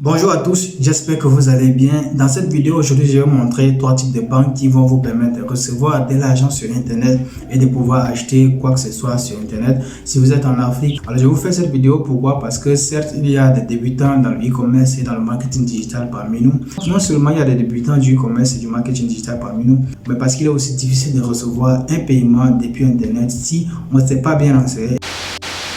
Bonjour à tous, j'espère que vous allez bien. Dans cette vidéo aujourd'hui, je vais vous montrer trois types de banques qui vont vous permettre de recevoir de l'argent sur internet et de pouvoir acheter quoi que ce soit sur internet si vous êtes en Afrique. Alors je vous fais cette vidéo pourquoi? Parce que certes il y a des débutants dans le e-commerce et dans le marketing digital parmi nous. Non seulement il y a des débutants du e-commerce et du marketing digital parmi nous, mais parce qu'il est aussi difficile de recevoir un paiement depuis internet si on ne s'est pas bien renseigné.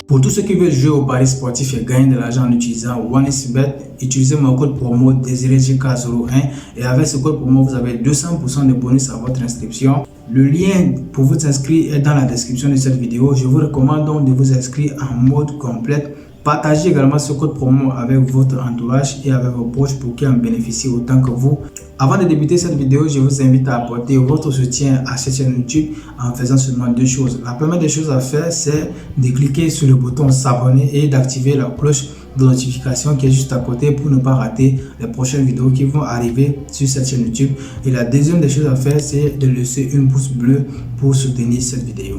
Pour tous ceux qui veulent jouer au paris sportif et gagner de l'argent en utilisant OneXBet, utilisez mon code promo DésiréJK01 et avec ce code promo, vous avez 200% de bonus à votre inscription. Le lien pour vous inscrire est dans la description de cette vidéo. Je vous recommande donc de vous inscrire en mode complet. Partagez également ce code promo avec votre entourage et avec vos proches pour qu'ils en bénéficient autant que vous. Avant de débuter cette vidéo, je vous invite à apporter votre soutien à cette chaîne YouTube en faisant seulement deux choses. La première des choses à faire, c'est de cliquer sur le bouton s'abonner et d'activer la cloche de notification qui est juste à côté pour ne pas rater les prochaines vidéos qui vont arriver sur cette chaîne YouTube. Et la deuxième des choses à faire, c'est de laisser un pouce bleu pour soutenir cette vidéo.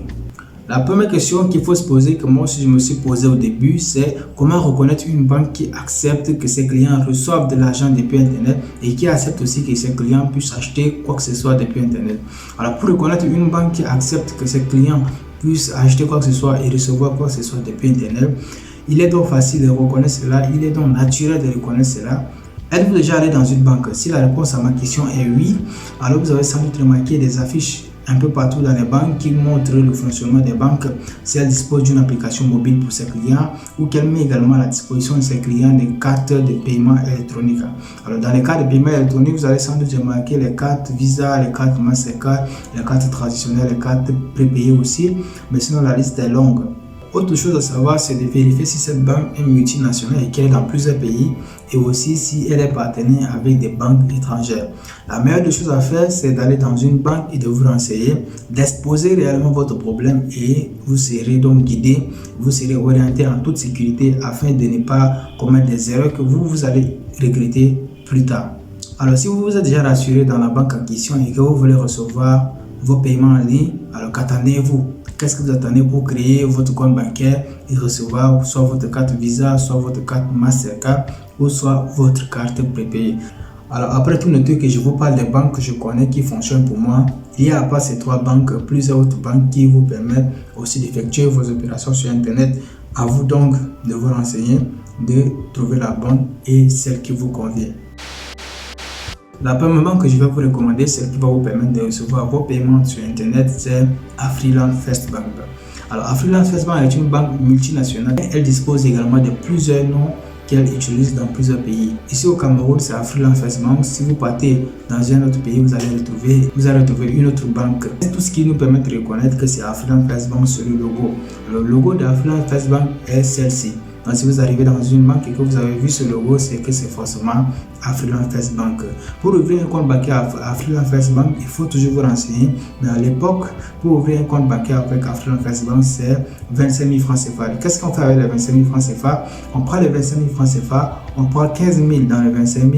La première question qu'il faut se poser, que moi aussi je me suis posé au début, c'est comment reconnaître une banque qui accepte que ses clients reçoivent de l'argent depuis internet et qui accepte aussi que ses clients puissent acheter quoi que ce soit depuis internet. Alors pour reconnaître une banque qui accepte que ses clients puissent acheter quoi que ce soit et recevoir quoi que ce soit depuis internet, il est donc facile de reconnaître cela, il est donc naturel de reconnaître cela. Êtes-vous déjà allé dans une banque? Si la réponse à ma question est oui, alors vous avez sans doute remarqué des affiches un peu partout dans les banques qui montrent le fonctionnement des banques, si elles disposent d'une application mobile pour ses clients ou qu'elles mettent également à la disposition de ses clients des cartes de paiement électronique. Alors dans les cartes de paiement électronique, vous allez sans doute remarquer les cartes Visa, les cartes Mastercard, les cartes traditionnelles, les cartes prépayées aussi, mais sinon la liste est longue. Autre chose à savoir, c'est de vérifier si cette banque est multinationale et qu'elle est dans plusieurs pays et aussi si elle est partenaire avec des banques étrangères. La meilleure des choses à faire, c'est d'aller dans une banque et de vous renseigner, d'exposer réellement votre problème et vous serez donc guidé, vous serez orienté en toute sécurité afin de ne pas commettre des erreurs que vous allez regretter plus tard. Alors si vous vous êtes déjà rassuré dans la banque en question et que vous voulez recevoir vos paiements en ligne, alors qu'attendez-vous? Qu'est-ce que vous attendez pour créer votre compte bancaire et recevoir soit votre carte Visa, soit votre carte Mastercard ou soit votre carte prépayée? Alors après tout, notez que je vous parle des banques que je connais qui fonctionnent pour moi. Il y a à part ces trois banques, plusieurs autres banques qui vous permettent aussi d'effectuer vos opérations sur internet. À vous donc de vous renseigner, de trouver la bonne et celle qui vous convient. La première banque que je vais vous recommander, celle qui va vous permettre de recevoir vos paiements sur internet, c'est Afriland First Bank. Alors Afriland First Bank est une banque multinationale. Elle dispose également de plusieurs noms qu'elle utilise dans plusieurs pays. Ici au Cameroun, c'est Afriland First Bank. Si vous partez dans un autre pays, vous allez retrouver une autre banque. C'est tout ce qui nous permet de reconnaître que c'est Afriland First Bank sur le logo. Le logo d'Afriland First Bank est celle-ci. Donc si vous arrivez dans une banque et que vous avez vu ce logo, c'est que c'est forcément Afriland First Bank. Pour ouvrir un compte bancaire à Afriland First Bank, il faut toujours vous renseigner. Mais à l'époque, pour ouvrir un compte bancaire avec Afriland First Bank, c'est 25 000 francs CFA. Qu'est-ce qu'on fait avec les 25 000 francs CFA? On prend les 25 000 francs CFA, on prend 15 000 dans les 25 000.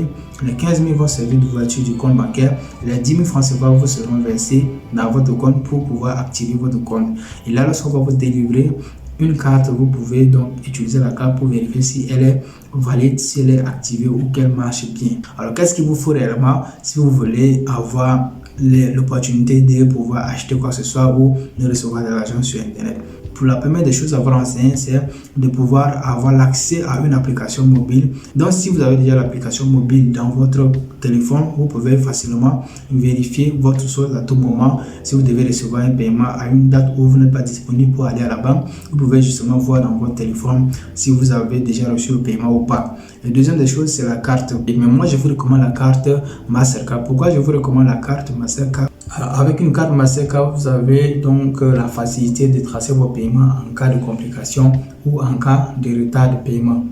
Les 15 000 vont servir d'ouverture du compte bancaire. Les 10 000 francs CFA vous seront versés dans votre compte pour pouvoir activer votre compte. Et là, lorsqu'on va vous délivrer une carte, vous pouvez donc utiliser la carte pour vérifier si elle est valide, si elle est activée ou qu'elle marche bien. Alors qu'est-ce qu'il vous faut réellement si vous voulez avoir l'opportunité de pouvoir acheter quoi que ce soit ou de recevoir de l'argent sur internet? Pour la première des choses à vous renseigner, c'est de pouvoir avoir l'accès à une application mobile. Donc si vous avez déjà l'application mobile dans votre téléphone, vous pouvez facilement vérifier votre solde à tout moment. Si vous devez recevoir un paiement à une date où vous n'êtes pas disponible pour aller à la banque, vous pouvez justement voir dans votre téléphone si vous avez déjà reçu le paiement ou pas. La deuxième des choses, c'est la carte. Mais moi, je vous recommande la carte Mastercard. Pourquoi je vous recommande la carte Mastercard? Alors, avec une carte Mastercard, vous avez donc la facilité de tracer vos paiements en cas de complications ou en cas de retard de paiement.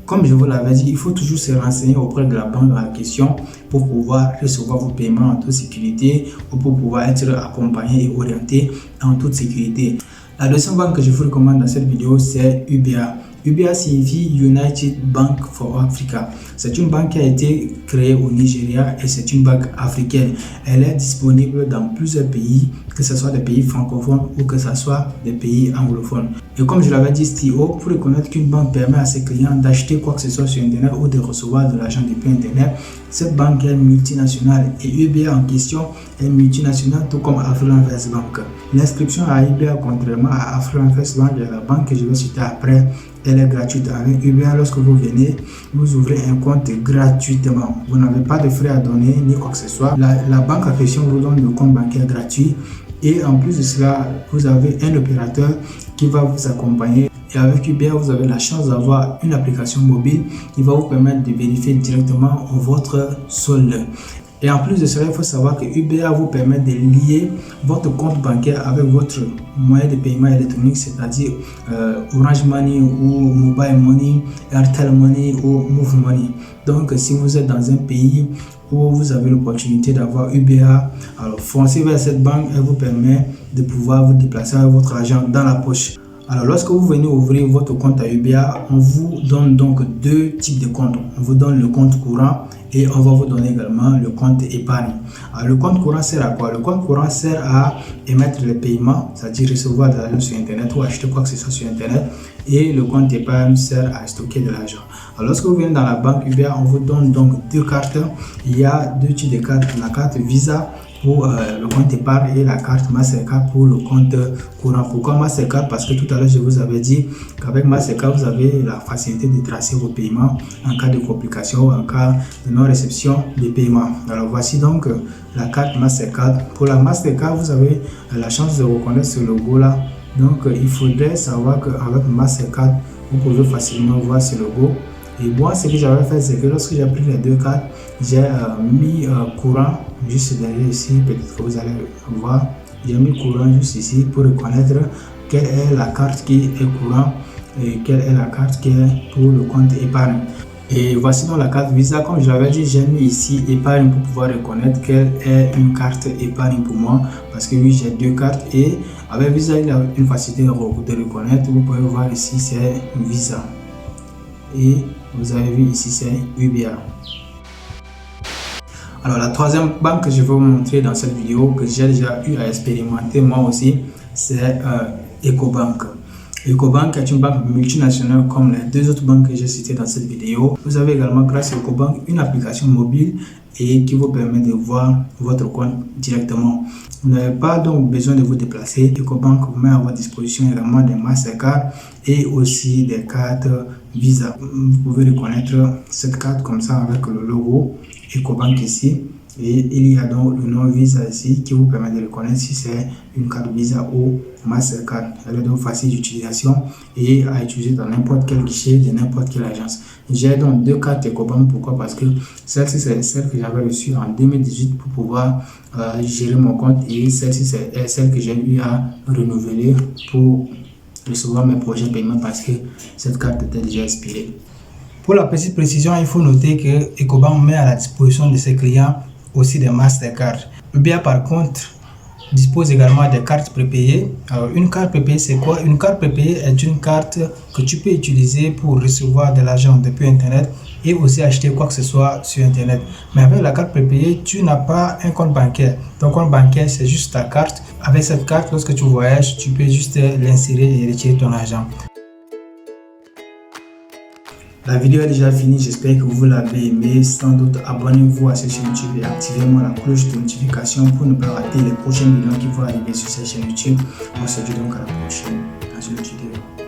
Comme je vous l'avais dit, il faut toujours se renseigner auprès de la banque en question pour pouvoir recevoir vos paiements en toute sécurité ou pour pouvoir être accompagné et orienté en toute sécurité. La deuxième banque que je vous recommande dans cette vidéo, c'est UBA. UBA signifie United Bank for Africa. C'est une banque qui a été créée au Nigeria et c'est une banque africaine. Elle est disponible dans plusieurs pays, que ce soit des pays francophones ou que ce soit des pays anglophones. Et comme je l'avais dit ici haut, pour reconnaître qu'une banque permet à ses clients d'acheter quoi que ce soit sur Internet ou de recevoir de l'argent depuis Internet, cette banque est multinationale et UBA en question est multinationale tout comme Affluent First Bank. L'inscription à UBA, contrairement à Affluent First Bank et à la banque que je vais citer après, elle est gratuite. Avec UBA, lorsque vous venez, vous ouvrez un compte gratuitement. Vous n'avez pas de frais à donner ni quoi que ce soit. La banque en question vous donne le compte bancaire gratuit. Et en plus de cela, vous avez un opérateur qui va vous accompagner. Et avec UBA, vous avez la chance d'avoir une application mobile qui va vous permettre de vérifier directement votre solde. Et en plus de cela, il faut savoir que UBA vous permet de lier votre compte bancaire avec votre moyen de paiement électronique, c'est-à-dire Orange Money ou Mobile Money, Airtel Money ou Move Money. Donc, si vous êtes dans un pays où vous avez l'opportunité d'avoir UBA, alors foncez vers cette banque, elle vous permet de pouvoir vous déplacer avec votre argent dans la poche. Alors, lorsque vous venez ouvrir votre compte à UBA, on vous donne donc deux types de comptes. On vous donne le compte courant et on va vous donner également le compte épargne. Alors, le compte courant sert à quoi? Le compte courant sert à émettre les paiements, c'est-à-dire recevoir de l'argent sur Internet ou acheter quoi que ce soit sur Internet. Et le compte épargne sert à stocker de l'argent. Alors, lorsque vous venez dans la banque UBA, on vous donne donc deux cartes. Il y a deux types de cartes. La carte Visa pour le compte épargne et la carte Mastercard pour le compte courant. Pourquoi Mastercard? Parce que tout à l'heure je vous avais dit qu'avec Mastercard vous avez la facilité de tracer vos paiements en cas de complications ou en cas de non-réception des paiements. Alors voici donc la carte Mastercard. Pour la Mastercard, vous avez la chance de reconnaître ce logo là. Donc il faudrait savoir qu'avec Mastercard vous pouvez facilement voir ce logo. Et moi, ce que j'avais fait, c'est que lorsque j'ai pris les deux cartes, j'ai mis courant juste derrière ici. Peut-être que vous allez voir. J'ai mis courant juste ici pour reconnaître quelle est la carte qui est courant et quelle est la carte qui est pour le compte épargne. Et voici donc la carte Visa. Comme je l'avais dit, j'ai mis ici épargne pour pouvoir reconnaître quelle est une carte épargne pour moi. Parce que oui, j'ai deux cartes et avec Visa, il a une facilité de reconnaître. Vous pouvez voir ici, c'est Visa. Et vous avez vu ici, c'est UBA. Alors la troisième banque que je vais vous montrer dans cette vidéo, que j'ai déjà eu à expérimenter moi aussi, c'est Ecobank. Ecobank est une banque multinationale comme les deux autres banques que j'ai citées dans cette vidéo. Vous avez également grâce à Ecobank une application mobile et qui vous permet de voir votre compte directement. Vous n'avez pas donc besoin de vous déplacer. Ecobank vous met à votre disposition également des Mastercard et aussi des cartes Visa. Vous pouvez reconnaître cette carte comme ça avec le logo Ecobank ici. Et il y a donc le nom Visa ici qui vous permet de reconnaître si c'est une carte Visa ou Mastercard. Elle est donc facile d'utilisation et à utiliser dans n'importe quel guichet de n'importe quelle agence. J'ai donc deux cartes Ecobank. Pourquoi? Parce que celle-ci c'est celle que j'avais reçue en 2018 pour pouvoir gérer mon compte et celle-ci c'est celle que j'ai eu à renouveler pour recevoir mes projets de paiement parce que cette carte était déjà expirée. Pour la petite précision, il faut noter que Ecobank met à la disposition de ses clients aussi des Mastercard. UBA par contre dispose également des cartes prépayées. Alors une carte prépayée c'est quoi? Une carte prépayée est une carte que tu peux utiliser pour recevoir de l'argent depuis Internet et aussi acheter quoi que ce soit sur Internet. Mais avec la carte prépayée, tu n'as pas un compte bancaire. Ton compte bancaire c'est juste ta carte. Avec cette carte, lorsque tu voyages, tu peux juste l'insérer et retirer ton argent. La vidéo est déjà finie, j'espère que vous l'avez aimé. Sans doute, abonnez-vous à cette chaîne YouTube et activez la cloche de notification pour ne pas rater les prochaines vidéos qui vont arriver sur cette chaîne YouTube. On se dit donc à la prochaine dans une autre vidéo.